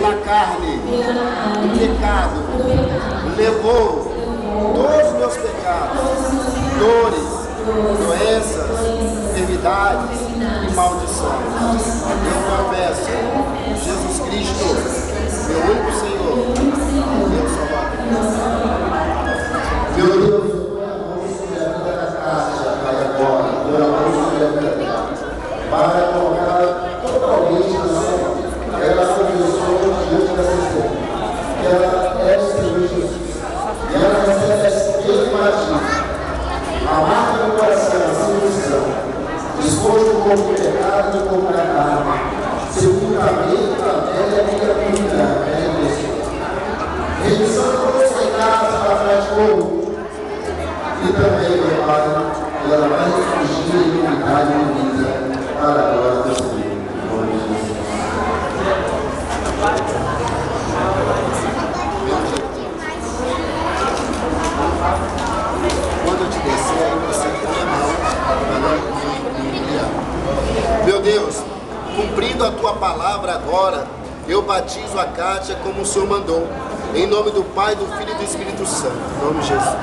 na carne, o pecado, levou todos os meus pecados, dores, doenças, enfermidades e maldições. Eu confesso, Jesus Cristo, meu único Senhor, meu Salvador. Meu Deus, eu amo sobre a vida da Cássia, Pai, agora, eu amo sobre a vida dela, para colocar totalmente na sua vida. Ela confessou diante da Senhor que ela é o Senhor Jesus. E ela recebe esse batismo, a marca do coração, a circuncisão, disposto como o pecado e como a carne, segundo o caminho da velha criatura, a igreja. Remissão de todos os pecados para trás de novo. E também, meu Pai, ela vai ressurgir em unidade e vida para a glória do Senhor. Em nome de Jesus. Quando eu te descer, você põe a mão. Meu Deus, cumprindo a tua palavra agora, eu batizo a Kátia como o Senhor mandou. Em nome do Pai, do Filho e do Espírito Santo. Em nome de Jesus.